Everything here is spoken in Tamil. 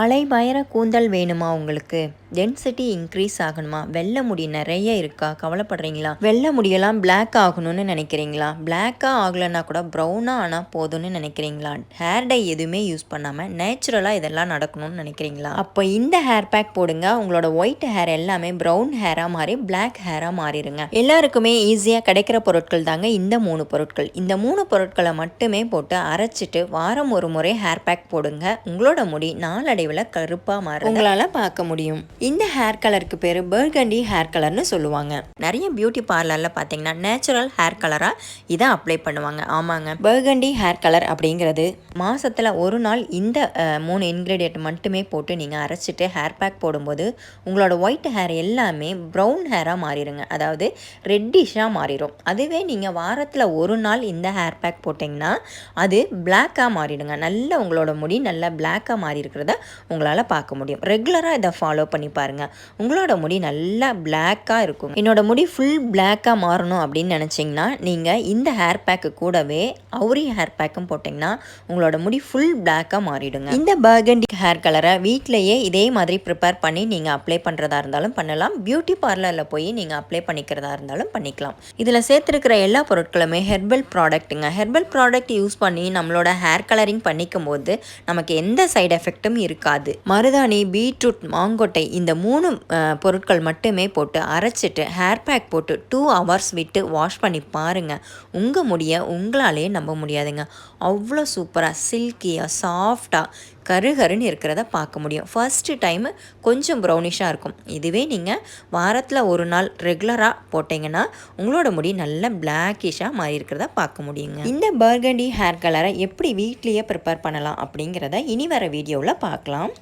அலைபயர கூந்தல் வேணுமா உங்களுக்கு? டென்சிட்டி இன்க்ரீஸ் ஆகணுமா? வெள்ளை முடி நிறைய இருக்கா? கவலைப்படுறீங்களா? வெள்ளை முடியெல்லாம் பிளாக் ஆகணும்னு நினைக்கிறீங்களா? பிளாக்காக ஆகலைன்னா கூட ப்ரௌனாக ஆனால் போதும்னு நினைக்கிறீங்களா? ஹேர் டை எதுவுமே யூஸ் பண்ணாமல் நேச்சுரலாக இதெல்லாம் நடக்கணும்னு நினைக்கிறீங்களா? அப்போ இந்த ஹேர் பேக் போடுங்க. உங்களோட ஒயிட் ஹேர் எல்லாமே ப்ரௌன் ஹேராக மாறி பிளாக் ஹேராக மாறிடுங்க. எல்லாருக்குமே ஈஸியாக கிடைக்கிற பொருட்கள் தாங்க இந்த 3 பொருட்கள். இந்த 3 பொருட்களை மட்டுமே போட்டு அரைச்சிட்டு வாரம் ஒரு முறை ஹேர் பேக் போடுங்க. உங்களோட முடி நாளடைவில் கருப்பாக மாறும் உங்களால் பார்க்க முடியும். இந்த ஹேர் கலருக்கு பேர் பர்கண்டி ஹேர் கலர்னு சொல்லுவாங்க. நிறைய பியூட்டி பார்லரில் பார்த்தீங்கன்னா நேச்சுரல் ஹேர் கலராக இதை அப்ளை பண்ணுவாங்க. ஆமாங்க, பர்கண்டி ஹேர் கலர் அப்படிங்கிறது மாதத்தில் ஒரு நாள் இந்த 3 இன்க்ரீடியன்ட் மட்டுமே போட்டு நீங்கள் அரைச்சிட்டு ஹேர் பேக் போடும்போது உங்களோட ஒயிட் ஹேர் எல்லாமே ப்ரௌன் ஹேராக மாறிடுங்க. அதாவது ரெட்டிஷாக மாறிடும். அதுவே நீங்கள் வாரத்தில் ஒரு நாள் இந்த ஹேர் பேக் போட்டிங்கன்னா அது பிளாக்காக மாறிடுங்க. நல்ல உங்களோட முடி நல்லா பிளாக்காக மாறி இருக்கிறத உங்களால் பார்க்க முடியும். ரெகுலராக இதை ஃபாலோ பண்ணி பாருங்கள். உங்களோட முடி நல்லா பிளாக்காக இருக்கும். என்னோட முடி ஃபுல் பிளாக்காக மாறணும் அப்படின்னு நினச்சிங்கன்னா நீங்கள் இந்த ஹேர் பேக்கு கூடவே அவுரி ஹேர் பேக்கும் போட்டிங்கன்னா உங்களோட முடி ஃபுல் பிளாக்காக மாறிடுங்க. இந்த பர்கண்டி ஹேர் கலரை வீட்டிலையே இதே மாதிரி ப்ரிப்பேர் பண்ணி நீங்கள் அப்ளை பண்ணுறதா இருந்தாலும் பண்ணலாம். பியூட்டி பார்லரில் போய் நீங்கள் அப்ளை பண்ணிக்கிறதா இருந்தாலும் பண்ணிக்கலாம். இதில் சேர்த்துருக்கிற எல்லா பொருட்களுமே ஹெர்பல் ப்ராடக்ட்டுங்க. ஹெர்பல் ப்ராடக்ட் யூஸ் பண்ணி நம்மளோட ஹேர் கலரிங் பண்ணிக்கும் போது நமக்கு எந்த சைடு எஃபெக்ட்டும் இருக்காது. மருதாணி, பீட்ரூட், மாங்கொட்டை இந்த 3 பொருட்கள் மட்டுமே போட்டு அரைச்சிட்டு ஹேர் பேக் போட்டு 2 hours விட்டு வாஷ் பண்ணி பாருங்கள். உங்கள் முடியை உங்களாலே நம்ப முடியாதுங்க. அவ்வளோ சூப்பராக சில்கியாக சாஃப்டாக கருகருன்னு இருக்கிறத பார்க்க முடியும். ஃபர்ஸ்ட்டு டைமு கொஞ்சம் ப்ரௌனிஷாக இருக்கும். இதுவே நீங்கள் வாரத்தில் ஒரு நாள் ரெகுலராக போட்டிங்கன்னா உங்களோட முடி நல்ல பிளாக்கிஷாக மாறி இருக்கிறத பார்க்க முடியுங்க. இந்த பர்கண்டி ஹேர் கலரை எப்படி வீட்லேயே ப்ரிப்பேர் பண்ணலாம் அப்படிங்கிறத இனி வர வீடியோவில் பார்க்கலாம்.